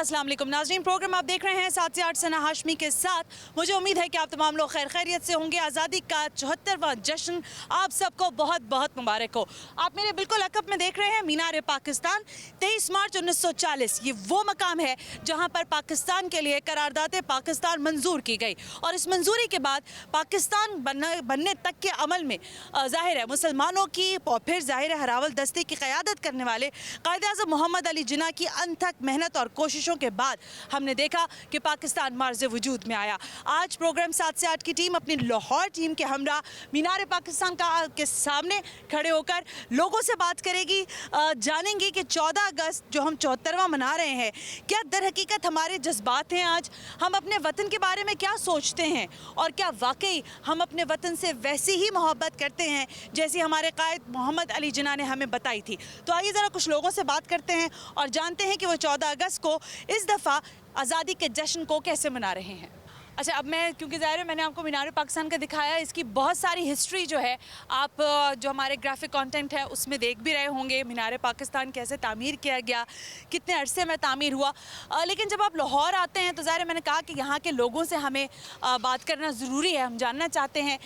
अस्सलाम वालेकुम नाज़रीन, प्रोग्राम आप देख रहे हैं 7 से 8 सना हाशमी के साथ। मुझे उम्मीद है कि आप तमाम लोग खैर खैरियत से होंगे। आज़ादी का 74वां जश्न आप सबको बहुत बहुत मुबारक हो। आप मेरे बिल्कुल अकब में देख रहे हैं मीनार पाकिस्तान। 23 मार्च 1940 ये वो मकाम है जहाँ पर पाकिस्तान के लिए करारदाद पाकिस्तान मंजूर की गई और इस मंजूरी के बाद पाकिस्तान बनने तक के अमल में ज़ाहिर है मुसलमानों की और फिर ज़ाहिर है हरावल दस्ते की क़यादत करने वाले कायद-ए-आज़म मोहम्मद अली जिन्ना की अनथक मेहनत और कोशिशों के बाद हमने देखा कि पाकिस्तान मार्ज़ वजूद में आया। आज प्रोग्राम 7 से 8 की टीम अपनी लाहौर टीम के हमरा मीनार पाकिस्तान के सामने खड़े होकर लोगों से बात करेगी, जानेंगे कि 14 अगस्त जो हम 74वां मना रहे हैं क्या दर हकीकत हमारे जज्बात हैं, आज हम अपने वतन के बारे में क्या सोचते हैं और क्या वाकई हम अपने वतन से वैसी ही मोहब्बत करते हैं जैसी हमारे कायद मोहम्मद अली जिन्ना ने हमें बताई थी। तो आइए ज़रा कुछ लोगों से बात करते हैं और जानते हैं कि वो 14 अगस्त को इस दफ़ा आज़ादी के जश्न को कैसे मना रहे हैं। अच्छा, अब मैं क्योंकि ज़ाहिर है मैंने आपको मीनार पाकिस्तान का दिखाया, इसकी बहुत सारी हिस्ट्री जो है आप जो हमारे ग्राफिक कंटेंट है उसमें देख भी रहे होंगे। मीनार पाकिस्तान कैसे तामीर किया गया, कितने अरसे में तामीर हुआ। लेकिन जब आप लाहौर आते हैं तो ज़ाहिर है मैंने कहा कि यहाँ के लोगों से हमें बात करना ज़रूरी है। हम जानना चाहते हैं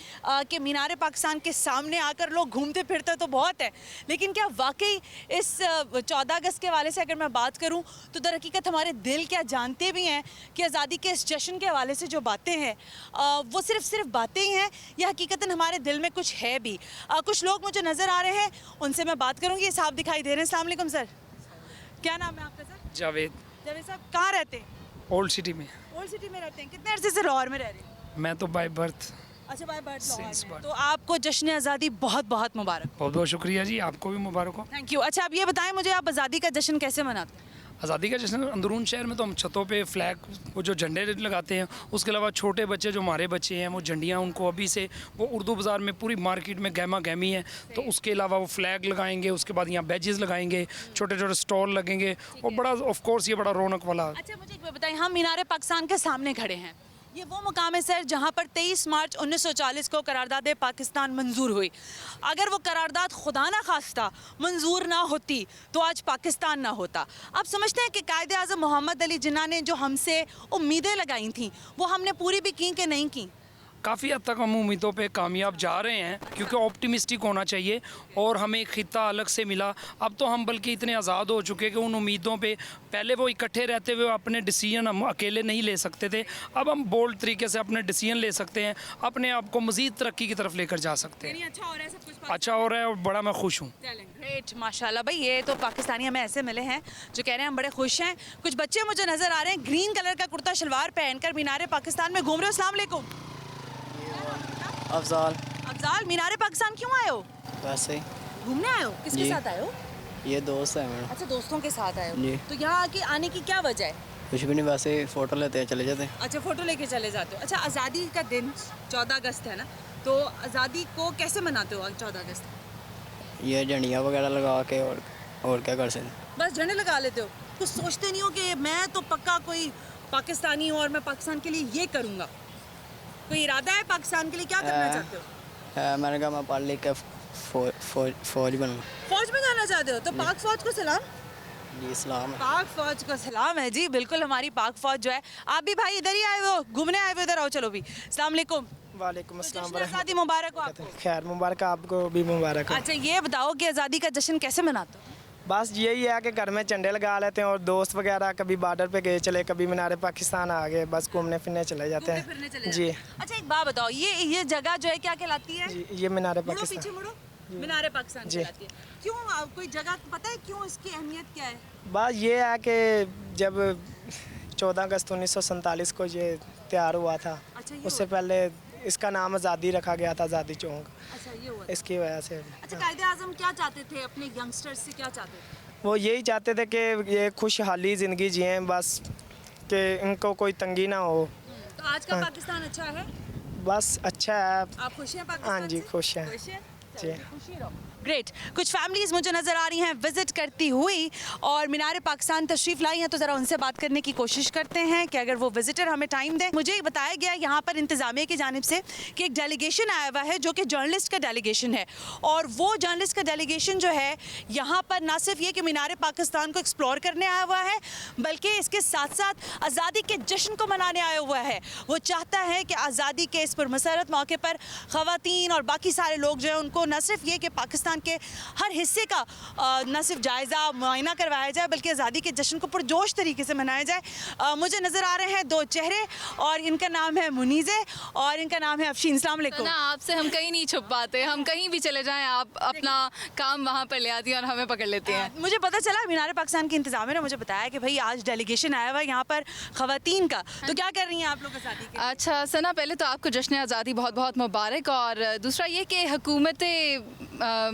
कि मीनार पाकिस्तान के सामने आकर लोग घूमते फिरते तो बहुत है, लेकिन क्या वाकई इस 14 अगस्त के हवाले से अगर मैं बात करूँ तो दर हकीकत हमारे दिल क्या जानते भी हैं कि आज़ादी के इस जश्न के हवाले से जो बातें हैं वो सिर्फ बातें ही हैं या हकीकतन हमारे दिल में कुछ है भी। कुछ लोग मुझे नज़र आ रहे हैं, उनसे मैं बात करूंगी। ये साहब दिखाई दे रहे हैं। अस्सलाम वालेकुम सर, क्या नाम है आपका सर? जावेद। जावेद साहब कहाँ रहते हैं? ओल्ड सिटी में। ओल्ड सिटी में रहते हैं। कितने अरसे से लाहौर में रह रहे हैं? मैं तो बाय बर्थ। अच्छा, बाय बर्थ लाहौर में। तो आपको जश्न आज़ादी बहुत बहुत मुबारक। बहुत बहुत शुक्रिया जी, आपको भी मुबारक हो। Thank you. अच्छा, अब ये बताएं मुझे, आप आज़ादी का जश्न कैसे मनाते हैं? आज़ादी का जश्न अंदरून शहर में तो हम छतों पे फ्लैग वो जो झंडे लगाते हैं, उसके अलावा छोटे बच्चे जो हमारे बच्चे हैं वो झंडियाँ उनको अभी से वो उर्दू बाज़ार में पूरी मार्केट में गहमा गहमी है, तो उसके अलावा वो फ्लैग लगाएंगे। उसके बाद यहाँ बैजेस लगाएंगे, छोटे छोटे स्टॉल लगेंगे और बड़ा ऑफ कोर्स ये बड़ा रौनक वाला। अच्छा, मुझे एक बात बताएं, हम मीनार पाकिस्तान के सामने खड़े हैं। ये वो मुकाम है सर जहाँ पर 23 मार्च 1940 को करारदाद पाकिस्तान मंजूर हुई। अगर वो करारदाद खुदा ना खास्ता मंजूर ना होती तो आज पाकिस्तान ना होता। आप समझते हैं कि कायद-ए-आज़म मोहम्मद अली जिन्ना ने जो हमसे उम्मीदें लगाई थी वो हमने पूरी भी की कि नहीं की? काफ़ी हद तक हम उम्मीदों पे कामयाब जा रहे हैं, क्योंकि ऑप्टिमिस्टिक होना चाहिए और हमें एक खिता अलग से मिला। अब तो हम बल्कि इतने आज़ाद हो चुके कि उन उम्मीदों पे पहले वो इकट्ठे रहते हुए अपने डिसीजन हम अकेले नहीं ले सकते थे, अब हम बोल्ड तरीके से अपने डिसीजन ले सकते हैं, अपने आप को मज़ीद तरक्की की तरफ लेकर जा सकते हैं। अच्छा हो रहा है सब कुछ? अच्छा हो रहा है और बड़ा मैं खुश हूँ। ग्रेट, माशाल्लाह भाई। ये तो पाकिस्तानी हमें ऐसे मिले हैं जो कह रहे हैं हम बड़े खुश हैं। कुछ बच्चे मुझे नज़र आ रहे हैं ग्रीन कलर का कुर्ता शलवार पहनकर मीनार पाकिस्तान में घूम रहे हो। अस्सलाम वालेकुम। अफजाल। अफजाल, मीनार पाकिस्तान क्यों आए हो? वैसे ही घूमने आए हो? किसके साथ आए हो? ये दोस्त है मेरा। अच्छा, दोस्तों के साथ आए हो जी। तो यहाँ आके आने की क्या वजह है? कुछ भी नहीं, वैसे फ़ोटो लेते हैं चले जाते हैं। अच्छा, फोटो लेके चले जाते हो। अच्छा, आज़ादी का दिन 14 अगस्त है ना, तो आज़ादी को कैसे मनाते हो 14 अगस्त? ये झंडियाँ वगैरह लगा के और क्या कर सकते। बस झंडे लगा लेते हो? कुछ सोचते नहीं हो कि मैं तो पक्का कोई पाकिस्तानी हूँ और मैं पाकिस्तान के लिए ये करूँगा? कोई इरादा है पाकिस्तान के लिए? क्या करना चाहते हो? मैंने कहा मैं पढ़ लिख के फौज बनूँ। फौज में जाना चाहते हो? तो पाक फौज को सलाम। जी सलाम है। पाक फौज को सलाम है जी, बिल्कुल हमारी पाक फौज जो है। आप भी भाई इधर ही आए हो, घूमने आए हो? इधर आओ, चलो भी। अस्सलाम वालेकुम। वालेकुम अस्सलाम। आज़ादी मुबारक हो आपको। खैर मुबारक, आपको भी मुबारक हो। अच्छा, ये बताओ कि आज़ादी का जश्न कैसे मनाते हो? बस यही है कि घर में झंडे लगा लेते हैं और दोस्त वगैरह कभी बॉर्डर पे गए चले, कभी मीनार पाकिस्तान आ गए, बस घूमने फिरने चले जाते हैं। जी। अच्छा, एक बात बताओ, ये जगह जो है क्या कहलाती है? जी, ये मीनार मुड़ो, पाकिस्तान। पीछे मुड़ो। मीनार पाकिस्तान जी। कहलाती है। क्यों? कोई जगह पता है क्यों, इसकी अहमियत क्या है? बस ये है कि जब 14 अगस्त 1947 को ये तैयार हुआ था, अच्छा, ये उससे पहले इसका नाम आज़ादी रखा गया था, आज़ादी चौक। अच्छा, ये हुआ। इसकी वजह से। अच्छा, कायद-ए-आज़म क्या चाहते थे अपने यंगस्टर्स से, क्या चाहते थे? वो यही चाहते थे कि ये खुशहाली ज़िंदगी जिएं, बस कि इनको कोई तंगी ना हो। तो आज का पाकिस्तान अच्छा है? बस अच्छा है। आप खुश हैं पाकिस्तान हाँ जी, से? खुश हैं। खुश हैं? जी। खुशी रहो। ग्रेट। कुछ फैमिलीज मुझे नज़र आ रही हैं विजिट करती हुई और मीनार पाकिस्तान तशरीफ़ लाई हैं, तो ज़रा उनसे बात करने की कोशिश करते हैं कि अगर वो विजिटर हमें टाइम दें। मुझे बताया गया यहाँ पर इंतज़ामिया की जानिब से कि एक डेलीगेशन आया हुआ है जो कि जर्नलिस्ट का डेलीगेशन है, और वो जर्नलिस्ट का डेलीगेशन जो है यहाँ पर ना सिर्फ ये कि मीनार पाकिस्तान को एक्सप्लोर करने आया हुआ है, बल्कि इसके साथ साथ आज़ादी के जश्न को मनाने आया हुआ है। वो चाहता है कि आज़ादी के इस पुरमसरत मौके पर ख़वातीन और बाकी सारे लोग जो हैं उनको न सिर्फ ये कि पाकिस्तान के हर हिस्से का न सिर्फ जायज़ा मुआयना करवाया जाए, बल्कि आज़ादी के जश्न को पुरजोश तरीके से मनाया जाए। मुझे नज़र आ रहे हैं दो चेहरे, और इनका नाम है मुनीज़े और इनका नाम है अफशीन। अस्सलाम वालेकुम। ना आपसे हम कहीं नहीं छुप पाते, हम कहीं भी चले जाएं आप अपना काम वहाँ पर ले आती हैं और हमें पकड़ लेते हैं। मुझे पता चला मीनार पाकिस्तान के इंतजामिया ने मुझे बताया कि भाई आज डेलीगेशन आया हुआ है यहाँ पर ख़वातीन का, तो क्या कर रही हैं आप लोग आज़ादी के? अच्छा सना, पहले तो आपको जश्न आज़ादी बहुत बहुत मुबारक, और दूसरा ये कि हुकूमत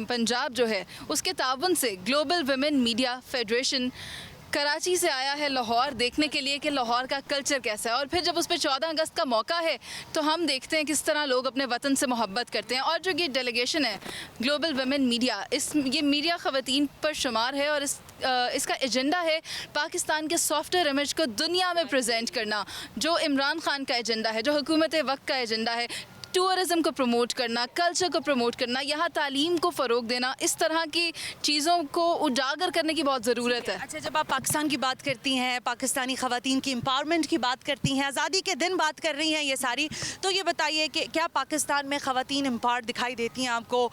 पंजाब जो है उसके ताउन से global women media federation Karachi से आया है लाहौर देखने के लिए कि लाहौर का कल्चर कैसा है। और फिर जब उस पर 14 अगस्त का मौका है तो हम देखते हैं किस तरह लोग अपने वतन से मोहब्बत करते हैं। और जो ये डेलीगेशन है ग्लोबल वुमेन मीडिया, ये मीडिया ख़वातीन पर शुमार है, और इसका एजेंडा है पाकिस्तान के सॉफ्टवेयर इमेज को दुनिया में प्रेजेंट करना, जो इमरान खान का एजेंडा है, जो हुकूमत वक्त का एजेंडा है। टूरिज़म को प्रमोट करना, कल्चर को प्रमोट करना, यहाँ तालीम को फ़रोग देना, इस तरह की चीज़ों को उजागर करने की बहुत ज़रूरत है। अच्छा, जब आप पाकिस्तान की बात करती हैं, पाकिस्तानी ख़वातीन की एम्पावरमेंट की बात करती हैं, आज़ादी के दिन बात कर रही हैं ये सारी, तो ये बताइए कि क्या पाकिस्तान में ख़वातीन एम्पावर्ड दिखाई देती हैं आपको?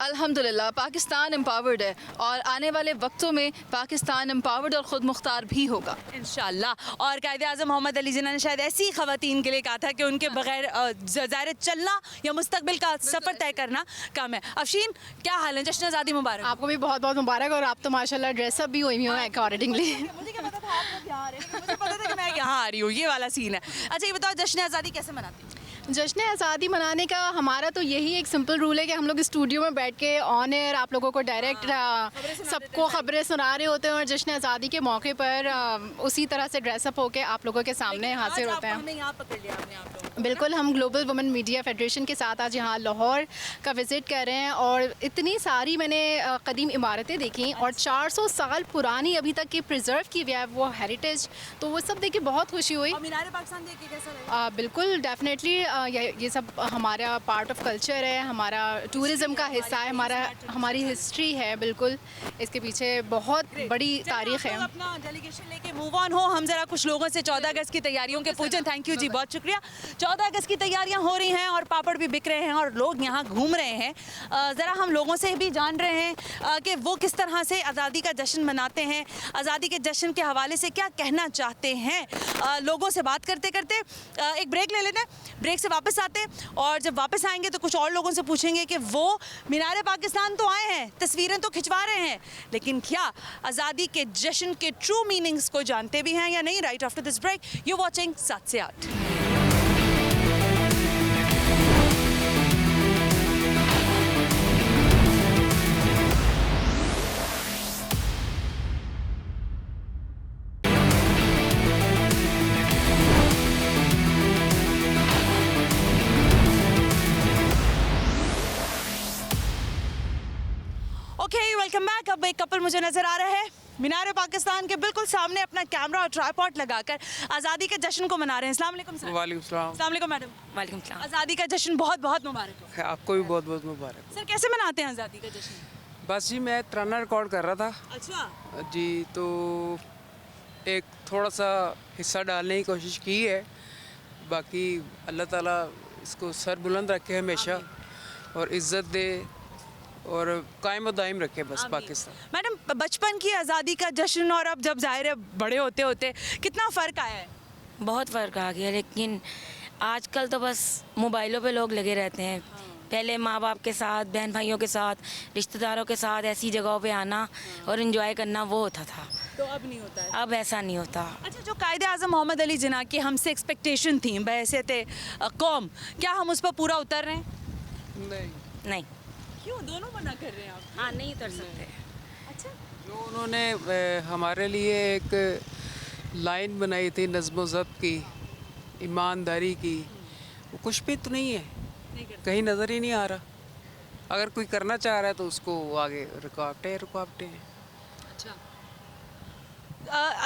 अल्हम्दुलिल्लाह पाकिस्तान एम्पावर्ड है, और आने वाले वक्तों में पाकिस्तान एम्पावर्ड और ख़ुद मुख्तार भी होगा इंशाल्लाह। और कायदे-आज़म मोहम्मद अली जिन्ना ने शायद ऐसी ख़वातीन के लिए कहा था कि उनके बगैर ज़ाहिर चलना या मुस्तकबिल का सफ़र तय करना कम है। अफशीन, क्या हाल है? जश्न आज़ादी मुबारक। आपको भी बहुत बहुत मुबारक, और आप तो माशाल्लाह ड्रेसअप भी हुई हो अकॉर्डिंगली। मुझे क्या पता था आप लोग यहाँ आ रहे हैं, मुझे पता था कि मैं यहाँ आ रही हूँ, ये वाला सीन है। अच्छा ये बताओ, जश्न आज़ादी कैसे मनाते हैं? जश्न आज़ादी मनाने का हमारा तो यही एक सिंपल रूल है कि हम लोग स्टूडियो में बैठ के ऑन एयर आप लोगों को डायरेक्ट सबको ख़बरें सुना रहे होते हैं, और जश्न आज़ादी के मौके पर उसी तरह से ड्रेसअप होके आप लोगों के सामने हाजिर होते हैं। बिल्कुल, हम ग्लोबल वुमेन मीडिया फेडरेशन के साथ आज यहाँ लाहौर का विज़िट कर रहे हैं, और इतनी सारी मैंने कदीम इमारतें देखी और 400 साल पुरानी अभी तक की प्रिजर्व की हुई है वो हेरिटेज, तो वो सब देख के बहुत खुशी हुई। मीनार पाकिस्तान देख के कैसा लगा? बिल्कुल डेफिनेटली ये सब हमारा पार्ट ऑफ कल्चर है, हमारा टूरिज़म का हिस्सा है, हमारी हिस्ट्री है। बिल्कुल, इसके पीछे बहुत बड़ी तारीख़ है। अपना डेलीगेशन लेके मूव ऑन हो, हम ज़रा कुछ लोगों से 14 अगस्त की तैयारियों के पूछें। थैंक यू जी, बहुत शुक्रिया। 14 अगस्त की तैयारियां हो रही हैं और पापड़ भी बिक रहे हैं और लोग यहाँ घूम रहे हैं। ज़रा हम लोगों से भी जान रहे हैं कि वो किस तरह से आज़ादी का जश्न मनाते हैं, आज़ादी के जश्न के हवाले से क्या कहना चाहते हैं। लोगों से बात करते करते एक ब्रेक ले लेते हैं, ब्रेक से वापस आते हैं, और जब वापस आएंगे तो कुछ और लोगों से पूछेंगे कि वो मीनार पाकिस्तान तो आए हैं, तस्वीरें तो खिंचवा रहे हैं, लेकिन क्या आज़ादी के जश्न के ट्रू मीनिंग्स को जानते भी हैं या नहीं। Right after this break, you watching 7 से 8। Welcome back. अब एक कपल मुझे नजर आ रहा है मीनार पाकिस्तान के बिल्कुल सामने अपना कैमरा और ट्राइपॉड लगाकर आज़ादी के जश्न को मना रहे हैं। अस्सलाम वालेकुम सर। वालेकुम सलाम। अस्सलाम वालेकुम मैडम। वालेकुम सलाम। आज़ादी का जश्न बहुत बहुत मुबारक हो। आपको भी बहुत बहुत मुबारक। सर कैसे मनाते हैं आज़ादी का जश्न? बस जी मैं तराना रिकॉर्ड कर रहा था। अच्छा जी, तो एक थोड़ा सा हिस्सा डालने की कोशिश की है, बाकी अल्लाह ताला इसको सर बुलंद रखे हमेशा और इज़्ज़त दे और कायम दायम रखे बस पाकिस्तान। मैडम, बचपन की आज़ादी का जश्न और अब जब ज़ाहिर है बड़े होते होते कितना फ़र्क आया है? बहुत फ़र्क आ गया, लेकिन आजकल तो बस मोबाइलों पे लोग लगे रहते हैं। पहले माँ बाप के साथ, बहन भाइयों के साथ, रिश्तेदारों के साथ ऐसी जगहों पे आना और एंजॉय करना वो होता था, तो अब नहीं होता है। अब ऐसा नहीं होता। अच्छा, जो कायदे-आज़म मोहम्मद अली जिन्ना की हमसे एक्सपेक्टेशन थी बहैसियत कौम, क्या हम उस पर पूरा उतर रहे हैं? नहीं। क्यों? दोनों मना कर रहे हैं आप? हाँ, नहीं उतर सकते। अच्छा, जो उन्होंने हमारे लिए एक लाइन बनाई थी नज़्म व ज़ब्त की, ईमानदारी की, वो कुछ भी तो नहीं है, कहीं नज़र ही नहीं आ रहा। अगर कोई करना चाह रहा है तो उसको आगे रुकावटें हैं।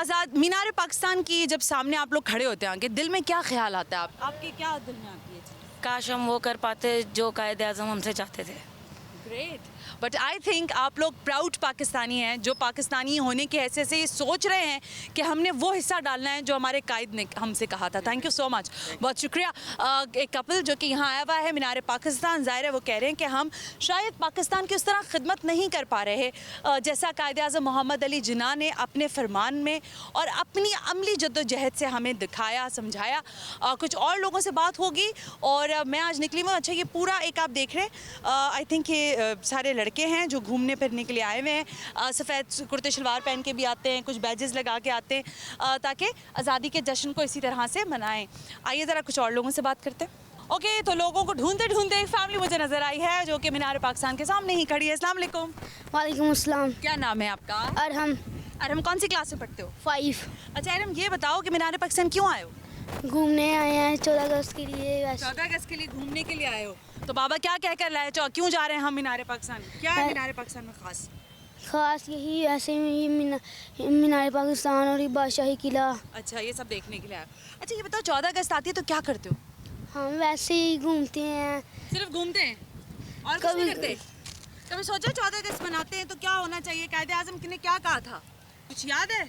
आज़ाद मीनार पाकिस्तान की जब सामने आप लोग खड़े होते हैं आगे, दिल में क्या ख्याल आता है आपके क्या दिल में आती है चीज़? काश हम वो कर पाते जो कायदे आज़म हमसे चाहते थे। ग्रेट, बट आई थिंक आप लोग प्राउड पाकिस्तानी हैं, जो पाकिस्तानी होने की हैसियत से ये सोच रहे हैं कि हमने वो हिस्सा डालना है जो हमारे कायद ने हमसे कहा था। थैंक यू सो मच, बहुत शुक्रिया। एक कपल जो कि यहाँ आया हुआ है मीनार पाकिस्तान, ज़ाहिर है वो कह रहे हैं कि हम शायद पाकिस्तान की उस तरह खिदमत नहीं कर पा रहे जैसा कायदे आज़म मोहम्मद अली जिन्ना ने अपने फरमान में और अपनी अमली जद्दोजहद से हमें दिखाया, समझाया। कुछ और लोगों से बात होगी और मैं आज निकली हूँ। अच्छा, ये पूरा एक आप देख रहे हैं, आई थिंक ये सारे लड़के हैं जो घूमने फिरने के लिए आए हुए हैं। सफ़ेद कुर्ते शलवार पहन के भी आते हैं, कुछ बैजेस लगा के आते हैं ताकि आज़ादी के जश्न को इसी तरह से मनाएं। आइए ज़रा कुछ और लोगों से बात करते हैं। ओके, तो लोगों को ढूंढते ढूंढते एक फैमिली मुझे नज़र आई है जो कि मीनार पाकिस्तान के सामने ही खड़ी है। अस्सलाम वालेकुम। वालेकुम अस्सलाम। क्या नाम है आपका? अरहम। अरहम, कौन सी क्लास में पढ़ते हो? 5। अच्छा अरहम, ये बताओ कि मीनार पाकिस्तान क्यों आए हो? घूमने आए हैं 14 अगस्त के लिए। 14 अगस्त के लिए घूमने के लिए आए हो, तो बाबा क्या कह कर लाए? क्यों जा रहे हैं हम मीनार पाकिस्तान? क्या है मीनार पाकिस्तान में खास? खास यही ऐसे ही मीनार पाकिस्तान और ये बादशाही किला। अच्छा, ये सब देखने के लिए आए। अच्छा ये बताओ, 14 अगस्त आती है तो क्या करते हो? हम वैसे ही घूमते हैं। सिर्फ घूमते हैं और कुछ नहीं करते? कभी सोचा 14 अगस्त मनाते हैं तो क्या होना चाहिए? कायदे आज़म ने क्या कहा था, कुछ याद है?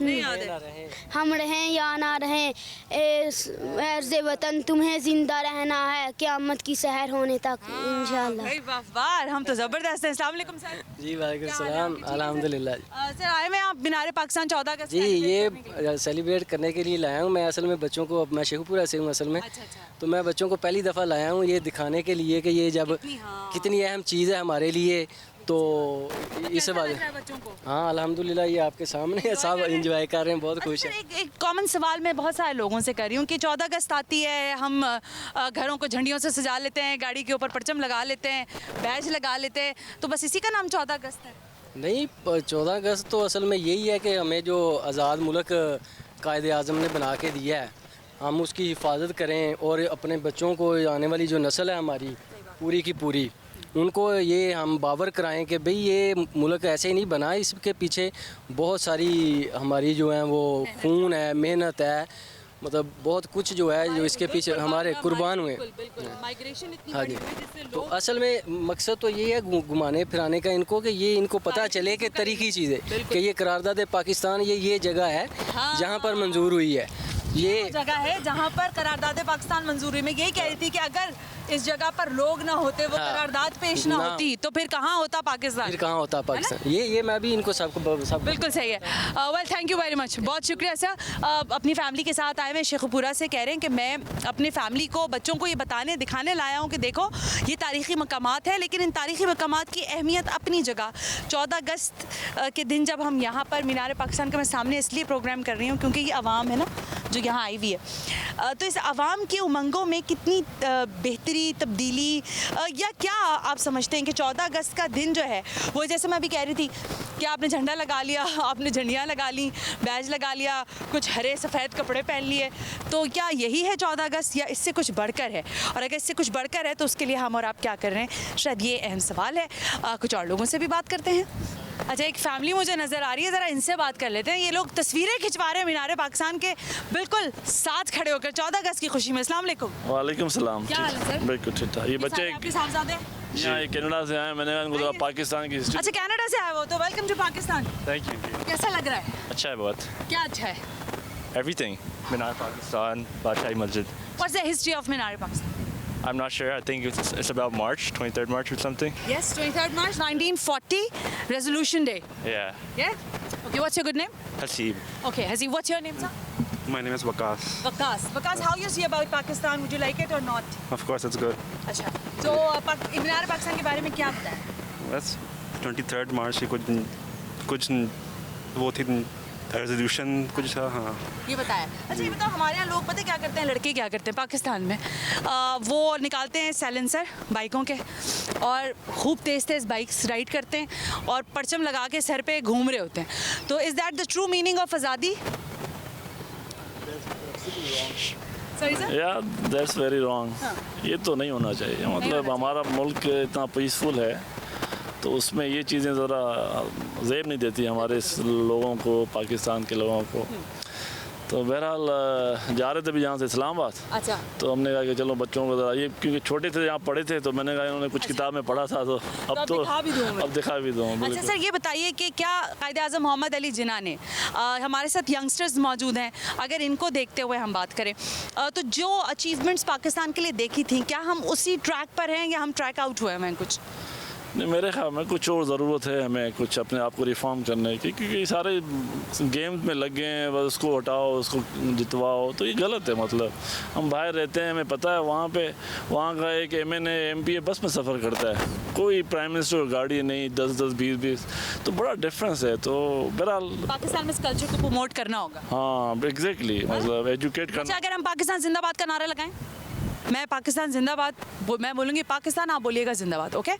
नहीं याद है। हम रहें या ना रहें, ऐज़े वतन तुम्हें जिंदा रहना है क़यामत की सहर होने तक इंशाल्लाह। भाई वाह, हम तो ज़बरदस्त हैं। अस्सलाम वालेकुम सर। जी वालेकुम सलाम, अल्हम्दुलिल्लाह। सर आए मैं आप मीनार पाकिस्तान 14 अगस्त जी ये सेलिब्रेट करने के लिए लाया हूँ मैं। असल में बच्चों को, मैं शेखुपुरा से हूँ असल में। अच्छा। तो मैं बच्चों को पहली दफ़ा लाया हूँ ये दिखाने के लिए कि ये जब कितनी अहम चीज़ है हमारे लिए। तो इस बात, हाँ अल्हम्दुलिल्लाह ये आपके सामने सब एंजॉय कर रहे हैं, बहुत खुश हैं। एक कॉमन सवाल मैं बहुत सारे लोगों से कर रही हूँ कि 14 अगस्त आती है, हम घरों को झंडियों से सजा लेते हैं, गाड़ी के ऊपर परचम लगा लेते हैं, बैज लगा लेते हैं, तो बस इसी का नाम 14 अगस्त है? नहीं, 14 अगस्त तो असल में यही है कि हमें जो आज़ाद मुल्क कायदे आज़म ने बना के दिया है, हम उसकी हिफाजत करें और अपने बच्चों को, आने वाली जो नस्ल है हमारी पूरी की पूरी, उनको ये हम बावर कराएं कि भाई ये मुल्क ऐसे ही नहीं बना, इसके पीछे बहुत सारी हमारी जो है वो खून है, मेहनत है, मतलब बहुत कुछ जो है जो इसके पीछे हमारे कुर्बान हुए। हाँ जी, तो असल में मकसद तो ये है घुमाने फिराने का इनको, कि ये इनको पता चले कि तरीक़ी चीज़ है कि ये करारदाद पाकिस्तान ये जगह है जहाँ पर मंजूर हुई है। ये जगह है जहाँ पर करारदाद पाकिस्तान मंजूरी में यही कह रही थी कि अगर इस जगह पर लोग ना होते, वो करारदाद पेश ना होती, तो फिर कहाँ होता पाकिस्तान? फिर कहाँ होता पाकिस्तान? ये मैं भी इनको सब बिल्कुल सही है। Well thank you very much, बहुत शुक्रिया सर। अपनी फैमिली के साथ आए हुए शेखुपुरा से, कह रहे हैं कि मैं अपनी फैमिली को, बच्चों को ये बताने दिखाने लाया हूँ कि देखो ये तारीख़ी मकामात है, लेकिन इन तारीख़ी मकामात की अहमियत अपनी जगह। 14 अगस्त के दिन जब हम यहाँ पर मीनार पाकिस्तान का मैं सामने इसलिए प्रोग्राम कर रही हूँ क्योंकि ये आवाम है ना जो यहाँ आई हुई है, तो इस आवाम की उमंगों में कितनी बेहतरी, तब्दीली या क्या आप समझते हैं कि 14 अगस्त का दिन जो है वो, जैसे मैं अभी कह रही थी कि आपने झंडा लगा लिया, आपने झंडियाँ लगा ली, बैज लगा लिया, कुछ हरे सफ़ेद कपड़े पहन लिए, तो क्या यही है 14 अगस्त या इससे कुछ बढ़कर है? और अगर इससे कुछ बढ़कर है तो उसके लिए हम और आप क्या कर रहे हैं, शायद ये अहम सवाल है। कुछ और लोगों से भी बात करते हैं। अच्छा, एक फैमिली मुझे नज़र आ रही है, ज़रा इनसे बात कर लेते हैं। ये लोग तस्वीरें खिंचवा रहे हैं मीनार पाकिस्तान के बिल्कुल साथ खड़े होकर 14 अगस्त की खुशी में। अस्सलाम वालेकुम। वालेकुम सलाम। क्या हाल है सर? बिल्कुल ठीक ठाक। ये बच्चे आपके साहबजादे यहाँ कनाडा से आए, मैंने उनको तो पाकिस्तान की हिस्ट्री। अच्छा, कनाडा से आए हो, तो welcome to Pakistan. Thank you. कैसा लग रहा है? अच्छा है बहुत। क्या अच्छा है? एवरीथिंग, मीनार पाकिस्तान, बादशाही मस्जिद। What's the history of Minar Pakistan? I'm not sure. I think it's about March, 23rd March or something. Yes, 23rd March 1940, Resolution Day. Yeah. Yeah? Okay, what's your good name? Hasib. Okay, Haseeb, what's your name, sir? My name is Waqas. Waqas, how you see about Pakistan? Would you like it or not? Of course, it's good. अच्छा, तो मीनार पाकिस्तान के बारे में क्या पता है? बस 23rd March की कुछ वो थी रेजोल्यूशन कुछ था। हाँ, ये बताया। अच्छा, ये बताओ, हमारे यहाँ लोग पता है क्या करते हैं, लड़के क्या करते हैं पाकिस्तान में, वो निकालते हैं साइलेंसर बाइकों के और खूब तेज़ तेज़ बाइक्स राइड करते हैं और परचम लगा के सर पे घूम रहे होते हैं। तो is that the true meaning of आज़ादी? सही सर? या दैट्स वेरी रॉन्ग। ये तो नहीं होना चाहिए। मतलब हमारा मुल्क इतना पीसफुल है तो उसमें ये चीज़ें ज़रा ज़ेब नहीं देती हमारे लोगों को, पाकिस्तान के लोगों को। तो बहरहाल जा रहे थे भी यहाँ से इस्लामाबाद, अच्छा, तो हमने कहा कि चलो बच्चों को ज़रा ये, क्योंकि छोटे थे यहाँ पढ़े थे, तो मैंने कहा इन्होंने कुछ किताब में पढ़ा था तो अब तो अब दिखा भी दूँ। अच्छा सर, ये बताइए कि क्या कायदे आज़म मोहम्मद अली जिन्ना ने हमारे साथ यंगस्टर्स मौजूद हैं, अगर इनको देखते हुए हम बात करें तो जो अचीवमेंट्स पाकिस्तान के लिए देखी थी, क्या हम उसी ट्रैक पर हैं या हम ट्रैक आउट हुए हैं कुछ? नहीं, मेरे ख्याल में कुछ और ज़रूरत है हमें कुछ अपने आप को रिफॉर्म करने की, क्योंकि सारे गेम में लग गए हैं, बस उसको हटाओ उसको जितवाओ, तो ये गलत है। मतलब हम बाहर रहते हैं, हमें पता है वहाँ का एक MNA MPA बस में सफ़र करता है, कोई प्राइम मिनिस्टर गाड़ी नहीं, 10-10 20-20, तो बड़ा डिफरेंस है। तो बहरहाल पाकिस्तान में इस कल्चर को प्रमोट करना होगा। हाँ एग्जैक्टली, मतलब एजुकेट करना। अच्छा, अगर हम पाकिस्तान जिंदाबाद का नारा लगाएं, मैं पाकिस्तान जिंदाबाद, मैं बोलूँगी पाकिस्तान, आप बोलिएगा जिंदाबाद। ओके,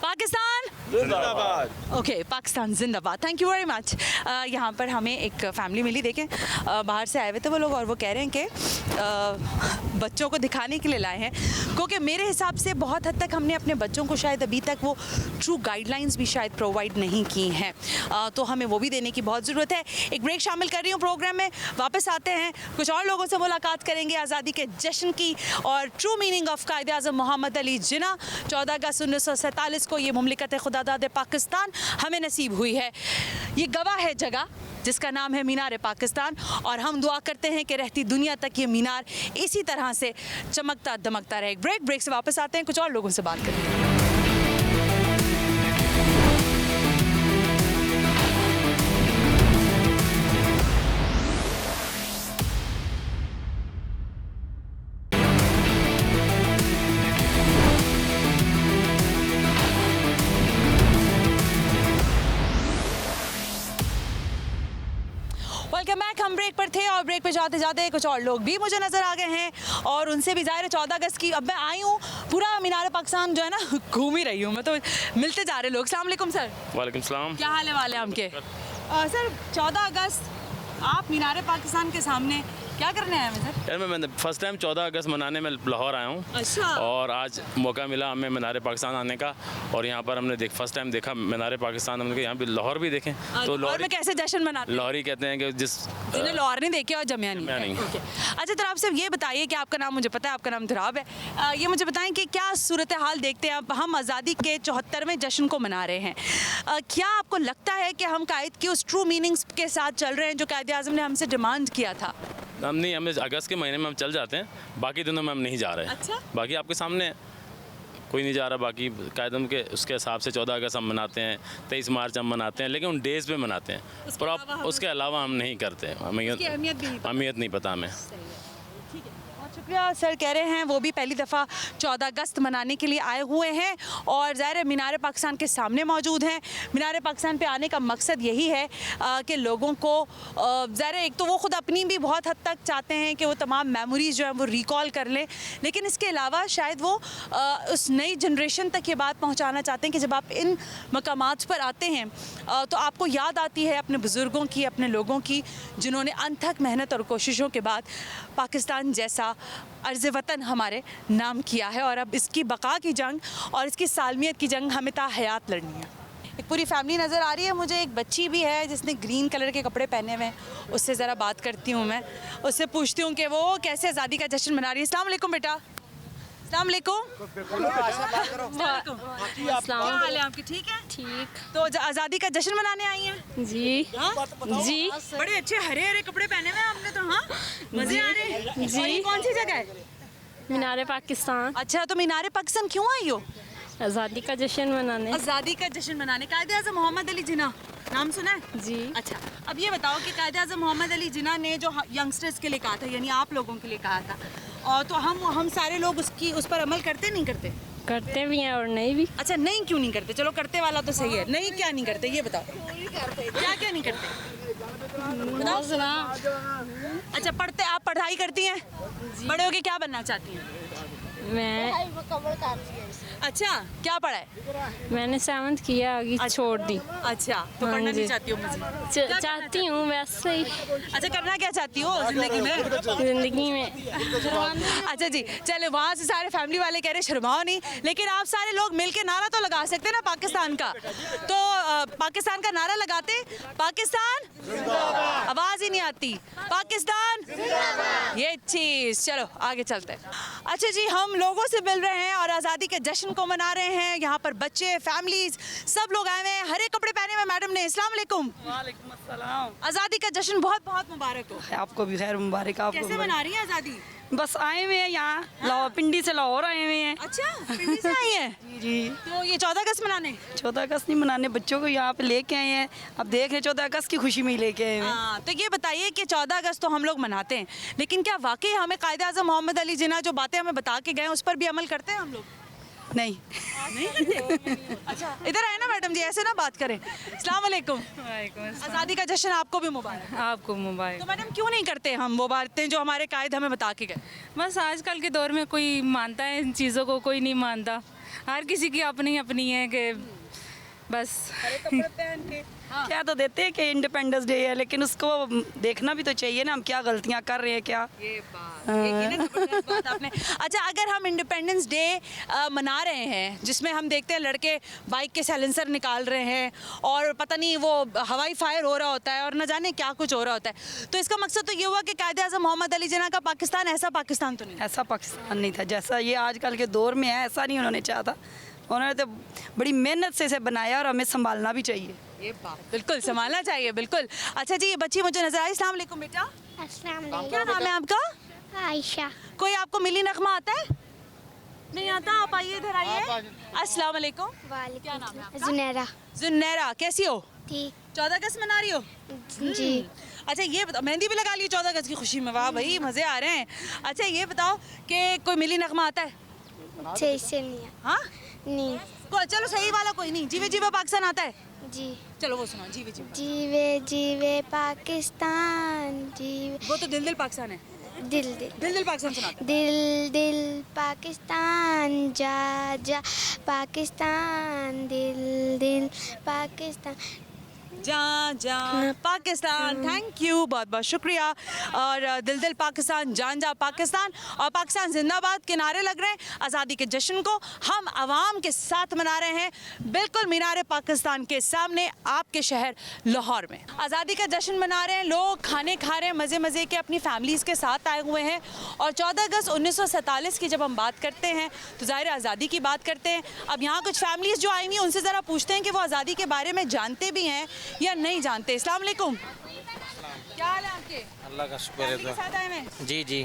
पाकिस्तान जिंदाबाद। ओके, पाकिस्तान जिंदाबाद। Thank you very much. यहाँ पर हमें एक फैमिली मिली, देखें बाहर से आए हुए थे वो लोग, और वो कह रहे हैं कि बच्चों को दिखाने के लिए लाए हैं, क्योंकि मेरे हिसाब से बहुत हद तक हमने अपने बच्चों को शायद अभी तक वो ट्रू गाइडलाइंस भी शायद प्रोवाइड नहीं की हैं, तो हमें वो भी देने की बहुत ज़रूरत है। एक ब्रेक शामिल कर रही हूँ प्रोग्राम में, वापस आते हैं, कुछ और लोगों से मुलाकात करेंगे आज़ादी के जश्न की और ट्रू मीनिंग ऑफ कायदे आज़म मोहम्मद अली जिन्ना। 14 अगस्त 1947 को ये मुमलिकत खुदादाद पाकिस्तान हमें नसीब हुई है। ये गवाह है जगह जिसका नाम है मीनार पाकिस्तान, और हम दुआ करते हैं कि रहती दुनिया तक ये मीनार इसी तरह से चमकता दमकता रहे। ब्रेक से वापस आते हैं, कुछ और लोगों से बात करेंगे। Welcome back. हम ब्रेक पर थे और ब्रेक पे जाते जाते कुछ और लोग भी मुझे नज़र आ गए हैं, और उनसे भी ज़ाहिर है 14 अगस्त की, अब मैं आई हूँ पूरा मीनार पाकिस्तान जो है ना घूम ही रही हूँ मैं, तो मिलते जा रहे लोग। अस्सलाम वालेकुम सर। वालेकुम सलाम। क्या हाल है वाले आपके? सर 14 अगस्त आप मीनार पाकिस्तान के सामने क्या करने आए हैं सर? यार मैं फर्स्ट टाइम 14 अगस्त मनाने में लाहौर आया हूँ। अच्छा। और आज मौका मिला हमें मीनार पाकिस्तान आने का, और यहाँ पर हमने फर्स्ट टाइम देखा मीनार पाकिस्तान। हमने यहाँ पे लाहौर भी देखें तो लाहौर में कैसे जश्न मनाते हैं? लाहौरी कहते हैं कि जिन्हें लाहौर नहीं देखे और जमिया नहीं। Okay. अच्छा, तो आप सिर्फ ये बताइए कि आपका नाम मुझे पता है, आपका नाम धराब है, ये मुझे बताएं कि क्या सूरत हाल देखते हैं अब हम आज़ादी के 74वें जश्न को मना रहे हैं, क्या आपको लगता है कि हम कायद की उस ट्रू मीनिंग्स के साथ चल रहे हैं जो कायदे आज़म ने हमसे डिमांड किया था? हम नहीं, हमें अगस्त के महीने में हम चल जाते हैं, बाकी दिनों में हम नहीं जा रहे। अच्छा। बाकी आपके सामने कोई नहीं जा रहा, बाकी कायदम के उसके हिसाब से 14 अगस्त हम मनाते हैं, 23 मार्च हम मनाते हैं, लेकिन उन डेज़ पे मनाते हैं, उसके अलावा हम नहीं करते, हमें अहमियत नहीं पता हमें। शुक्रिया सर। कह रहे हैं वो भी पहली दफ़ा 14 अगस्त मनाने के लिए आए हुए हैं, और ज़ाहिर है मीनार पाकिस्तान के सामने मौजूद हैं। मीनार पाकिस्तान पे आने का मकसद यही है कि लोगों को ज़ाहिर है, एक तो वो ख़ुद अपनी भी बहुत हद तक चाहते हैं कि वो तमाम मेमोरीज़ जो हैं वो रिकॉल कर लें, लेकिन इसके अलावा शायद वो उस नई जनरेशन तक ये बात पहुँचाना चाहते हैं कि जब आप इन मकामात पर आते हैं तो आपको याद आती है अपने बुज़ुर्गों की, अपने लोगों की, जिन्होंने अनथक मेहनत और कोशिशों के बाद पाकिस्तान जैसा अर्ज़ वतन हमारे नाम किया है, और अब इसकी बका की जंग और इसकी सालमियत की जंग हमें ता हयात लड़नी है। एक पूरी फैमिली नज़र आ रही है मुझे, एक बच्ची भी है जिसने ग्रीन कलर के कपड़े पहने हुए हैं, उससे ज़रा बात करती हूँ मैं, उससे पूछती हूँ कि वो कैसे आज़ादी का जश्न मना रही है। अस्सलाम वालेकुम बेटा। अस्सलाम वालेकुम। क्या हाल है आपके? ठीक है। ठीक। तो आज़ादी का जश्न मनाने आई हैं? जी। जी। बड़े अच्छे हरे हरे कपड़े पहने हुए हैं आपने तो। हाँ, मज़े आ रहे हैं जी। और ये कौन सी जगह है? मीनार पाकिस्तान। अच्छा, तो मीनार पाकिस्तान क्यों आई हो? आज़ादी का जश्न मनाने। आज़ादी का जश्न मनाने। कायदे आज़म मोहम्मद अली जिन्ना नाम सुना है? जी। अच्छा, अब ये बताओ कि कायदे आज़म मोहम्मद अली जिन्ना ने जो यंगस्टर्स के लिए कहा था, यानी आप लोगों के लिए कहा था, और तो हम सारे लोग उस पर अमल करते नहीं करते? करते भी हैं और नहीं भी। अच्छा, नहीं क्यों नहीं करते? चलो करते वाला तो सही है, नहीं क्या नहीं करते ये बताओ। क्या क्या नहीं करते बताओ। अच्छा, पढ़ते, आप पढ़ाई करती हैं? बड़े होके क्या बनना चाहती हैं? मैं अच्छा, क्या पढ़ा है? मैंने 7th किया, आगे छोड़ दी। अच्छा, तो हाँ पढ़ना जी। नहीं चाहती हो मुझे? चाहती हूँ वैसे ही अच्छा, करना क्या चाहती हो जिंदगी में? जिंदगी में। अच्छा जी, चले वहाँ से सारे फैमिली वाले कह रहे शर्माओ नहीं, लेकिन आप सारे लोग मिलके नारा तो लगा सकते हैं ना पाकिस्तान का। तो पाकिस्तान का नारा लगाते, पाकिस्तान आवाज ही नहीं आती, पाकिस्तान ये चीज। चलो आगे चलते हैं। अच्छा जी, हम लोगों से मिल रहे हैं और आज़ादी के जश्न को मना रहे हैं। यहाँ पर बच्चे, फैमिलीज सब लोग आए हुए हैं। हरे कपड़े पहने हुए मैडम ने। अस्सलाम वालेकुम। वालेकुम अस्सलाम। आज़ादी का जश्न बहुत बहुत मुबारक हो। आपको भी खैर मुबारक। आपको कैसे मना रही है आज़ादी? बस आए हुए हैं यहाँ, लाहौर पिंडी से लाहौर आए हुए हैं। अच्छा, पिंडी से आई हैं? जी जी। तो ये 14 अगस्त मनाने? 14 अगस्त नहीं मनाने, बच्चों को यहाँ पे लेके आए हैं। अब देख रहे 14 अगस्त की खुशी में ही लेके आए हैं। हाँ, तो ये बताइए कि 14 अगस्त तो हम लोग मनाते हैं, लेकिन क्या वाकई हमें कायदे आज़म मोहम्मद अली जिन्ना जो बातें हमें बता के गए उस पर भी अमल करते हैं हम लोग? नहीं। नहीं करते? अच्छा, इधर आए ना मैडम जी, ऐसे ना बात करें। अस्सलाम वालेकुम। आज़ादी का जश्न आपको भी मुबारक। आपको मुबारक। तो मैडम क्यों नहीं करते हम वो बातें जो हमारे कायद हमें बता के गए? बस आजकल के दौर में कोई मानता है इन चीज़ों को, कोई नहीं मानता। हर किसी की अपनी अपनी है कि बस क्या तो देते हैं कि इंडिपेंडेंस डे है, लेकिन उसको देखना भी तो चाहिए ना, हम क्या गलतियाँ कर रहे हैं क्या। ये जबरदस्त बात आपने। अच्छा, अगर हम इंडिपेंडेंस डे मना रहे हैं जिसमें हम देखते हैं लड़के बाइक के साइलेंसर निकाल रहे हैं और पता नहीं वो हवाई फायर हो रहा होता है और न जाने क्या कुछ हो रहा होता है, तो इसका मकसद तो ये हुआ कि कायदे आज़म मोहम्मद अली जिन्ना का पाकिस्तान ऐसा पाकिस्तान तो नहीं? ऐसा पाकिस्तान नहीं था जैसा ये आजकल के दौर में है, ऐसा नहीं उन्होंने चाहा था। उन्होंने तो बड़ी मेहनत से इसे बनाया और हमें संभालना भी चाहिए। ये बात बिल्कुल संभालना चाहिए, बिल्कुल। अच्छा जी, ये बच्ची मुझे नजर आई। अस्सलाम वालेकुम बेटा। अस्सलाम वालेकुम। क्या नाम है आपका? आयशा। कोई आपको मिली नगमा आता है? नहीं आता? आप आइए, इधर आइए। अस्सलाम वालेकुम। क्या नाम है आपका? जुनैरा। जुनैरा, कैसी हो? ठीक। 14 अगस्त मना रही हो? जी। अच्छा ये बताओ, मेहंदी भी लगा ली 14 अगस्त की खुशी में? वाह भाई, मज़े आ रहे हैं। अच्छा ये बताओ कि कोई मिली नगमा आता है? सही से नहीं। हाँ नहीं। चलो सही वाला कोई नहीं। जीवे जीवे पाकिस्तान आता है? जी। चलो वो सुनाओ, जीवे जीवे। जीवे जीवे पाकिस्तान जीवे। वो तो दिल दिल पाकिस्तान है। दिल दिल दिल दिल पाकिस्तान सुनाते। दिल दिल पाकिस्तान जा जा पाकिस्तान दिल दिल पाकिस्तान जा जा पाकिस्तान। थैंक यू, बहुत बहुत शुक्रिया। और दिल दिल पाकिस्तान, जान जा पाकिस्तान और पाकिस्तान जिंदाबाद के नारे लग रहे हैं। आज़ादी के जश्न को हम आवाम के साथ मना रहे हैं, बिल्कुल मीनार पाकिस्तान के सामने आपके शहर लाहौर में आज़ादी का जश्न मना रहे हैं। लोग खाने खा रहे हैं मज़े मज़े के, अपनी फैमिलीज़ के साथ आए हुए हैं। और 14 अगस्त 1947 की जब हम बात करते हैं तो ज़ाहिर आज़ादी की बात करते हैं। अब यहाँ कुछ फैमिलीज़ जो आई हुई हैं उनसे ज़रा पूछते हैं कि वो आज़ादी के बारे में जानते भी हैं या नहीं जानते। अस्सलाम वालेकुम। क्या हाल है आपके? अल्लाह का शुक्र है। के साथ आए हैं? जी जी।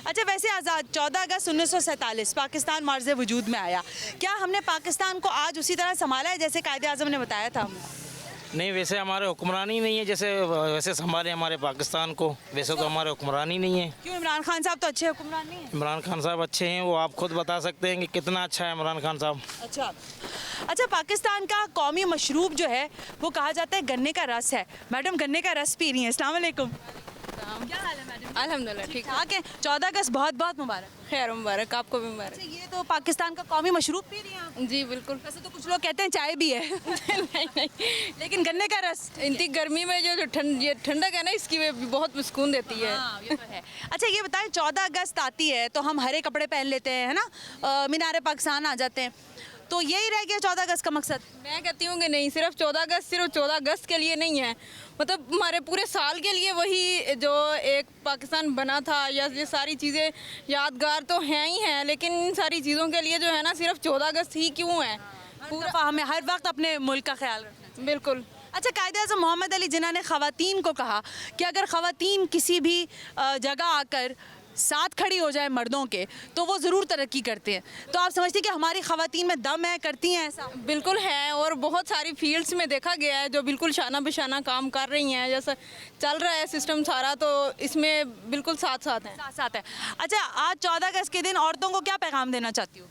अच्छा, वैसे आज़ाद 14 अगस्त 1947 पाकिस्तान मार्ज़ वजूद में आया, क्या हमने पाकिस्तान को आज उसी तरह संभाला है जैसे कायदे आज़म ने बताया था हमें? नहीं, वैसे हमारे हुक्मरानी नहीं है जैसे वैसे संभाले हमारे पाकिस्तान को, वैसे तो हमारे हुक्मरानी नहीं है। क्यों? इमरान खान साहब तो अच्छे हुक्मरान नहीं हैं। इमरान खान साहब अच्छे हैं, वो आप खुद बता सकते हैं कि कितना अच्छा है इमरान खान साहब। अच्छा, पाकिस्तान का कौमी मशरूब जो है वो कहा जाता है गन्ने का रस है। मैडम गन्ने का रस पी रही हैं। अस्सलाम वालेकुम। क्या हाल है मैडम? अल्हम्दुलिल्लाह ठीक है। 14 अगस्त बहुत बहुत मुबारक। खैर मुबारक, आपको भी मुबारक। अच्छा, ये तो पाकिस्तान का कौमी मशरूब पी रही हैं आप? जी बिल्कुल। वैसे तो कुछ लोग कहते हैं चाय भी है। नहीं, लेकिन गन्ने का रस इतनी गर्मी में जो ये ठंडक है ना, इसकी बहुत सुकून देती है। ये तो है। अच्छा ये बताएं, 14 अगस्त आती है तो हम हरे कपड़े पहन लेते हैं, है ना, मीनार पाकिस्तान आ जाते हैं, तो यही रह गया 14 अगस्त का मकसद? मैं कहती हूँ कि नहीं, सिर्फ 14 अगस्त सिर्फ 14 अगस्त के लिए नहीं है, मतलब हमारे पूरे साल के लिए वही जो एक पाकिस्तान बना था, या ये सारी चीज़ें यादगार तो हैं ही हैं, लेकिन इन सारी चीज़ों के लिए जो है ना सिर्फ 14 अगस्त ही क्यों है? पूरा हमें हर वक्त अपने मुल्क का ख्याल रखना चाहिए। बिल्कुल। अच्छा, कायदे आज़म मोहम्मद अली जिन्ना ने ख़वातीन को कहा कि अगर ख़वातीन किसी भी जगह आकर साथ खड़ी हो जाए मर्दों के तो वो ज़रूर तरक्की करते हैं, तो आप समझते हैं कि हमारी ख़वातीन में दम है, करती हैं ऐसा? बिल्कुल है, और बहुत सारी फील्ड्स में देखा गया है जो बिल्कुल शाना बिशाना काम कर रही हैं, जैसा चल रहा है सिस्टम सारा, तो इसमें बिल्कुल साथ साथ है। अच्छा, आज 14 अगस्त के दिन औरतों को क्या पैगाम देना चाहती हो?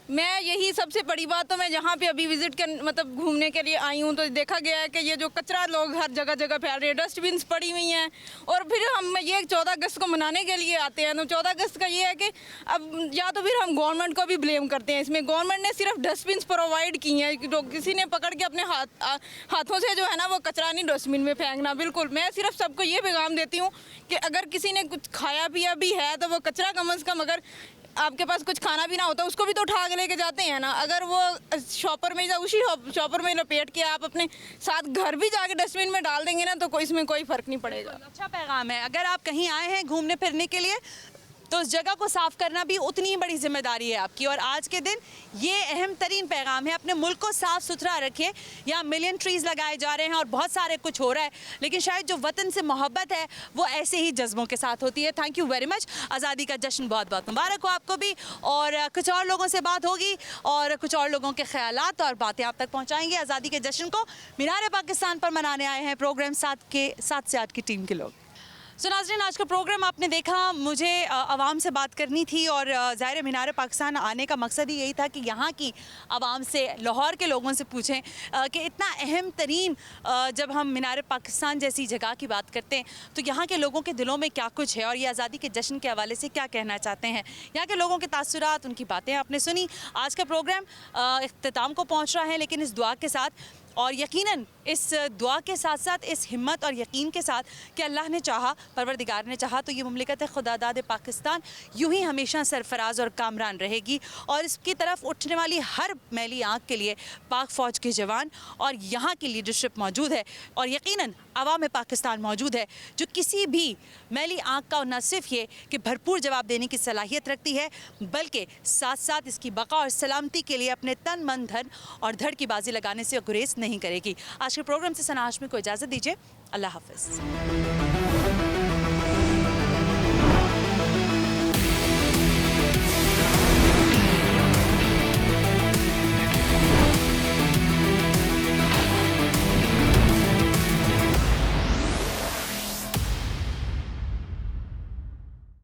मैं यही सबसे बड़ी बात, तो मैं जहाँ पे अभी विजिट कर मतलब घूमने के लिए आई हूँ तो देखा गया है कि ये जो कचरा लोग हर जगह जगह फैल रहे हैं, डस्टबिन्स पड़ी हुई हैं, और फिर हम ये 14 अगस्त को मनाने के लिए आते हैं। तो 14 अगस्त का ये है कि अब या तो फिर हम गवर्नमेंट को भी ब्लेम करते हैं इसमें। गवर्नमेंट ने सिर्फ डस्टबिन्स प्रोवाइड की हैं, जो किसी ने पकड़ के अपने हाथों से जो है ना वो कचरा नहीं डस्टबिन में फेंकना। बिल्कुल, मैं सिर्फ सबको ये पैगाम देती हूँ कि अगर किसी ने कुछ खाया पिया भी है तो वो कचरा कम से कम, अगर आपके पास कुछ खाना भी ना होता उसको भी तो उठा के लेके जाते हैं ना, अगर वो शॉपर में या उसी शॉपर में लपेट के आप अपने साथ घर भी जाके डस्टबिन में डाल देंगे ना तो इसमें कोई फ़र्क नहीं पड़ेगा। अच्छा पैगाम है। अगर आप कहीं आए हैं घूमने फिरने के लिए तो उस जगह को साफ करना भी उतनी ही बड़ी जिम्मेदारी है आपकी। और आज के दिन ये अहम तरीन पैगाम है, अपने मुल्क को साफ सुथरा रखिए। यहाँ मिलियन ट्रीज़ लगाए जा रहे हैं और बहुत सारे कुछ हो रहा है, लेकिन शायद जो वतन से मोहब्बत है वो ऐसे ही जज्बों के साथ होती है। Thank you very much. आज़ादी का जश्न बहुत बहुत मुबारक हो आपको भी। और कुछ और लोगों से बात होगी और कुछ और लोगों के ख्यालात और बातें आप तक पहुँचाएंगे। आज़ादी के जश्न को मीनार पाकिस्तान पर मनाने आए हैं प्रोग्राम 7 से 8 की टीम के लोग। सो नाज़रीन, आज का प्रोग्राम आपने देखा, मुझे आवाम से बात करनी थी और ज़ाहिर मीनार पाकिस्तान आने का मकसद ही यही था कि यहाँ की आवाम से, लाहौर के लोगों से पूछें कि इतना अहम तरीन जब हम मीनार पाकिस्तान जैसी जगह की बात करते हैं तो यहाँ के लोगों के दिलों में क्या कुछ है और ये आज़ादी के जश्न के हवाले से क्या कहना चाहते हैं। यहाँ के लोगों के तासुरात, उनकी बातें आपने सुनी। आज का प्रोग्राम इख्तिताम को पहुँच रहा है, लेकिन इस दुआ के साथ और यकीनन इस दुआ के साथ साथ इस हिम्मत और यकीन के साथ कि अल्लाह ने चाहा, परवरदिगार ने चाहा तो ये मुमलिकत खुदादाद पाकिस्तान यूं ही हमेशा सरफराज और कामरान रहेगी। और इसकी तरफ उठने वाली हर मैली आँख के लिए पाक फ़ौज के जवान और यहाँ की लीडरशिप मौजूद है और यकीनन अवाम पाकिस्तान मौजूद है जो किसी भी मैली आँख का न सिर्फ ये कि भरपूर जवाब देने की सलाहियत रखती है, बल्कि साथ साथ इसकी बका और सलामती के लिए अपने तन मन धन और धड़ की बाजी लगाने से गुरेज नहीं करेगी। आज के प्रोग्राम से सना हाशमी को इजाज़त दीजिए। अल्लाह हाफ़िज़।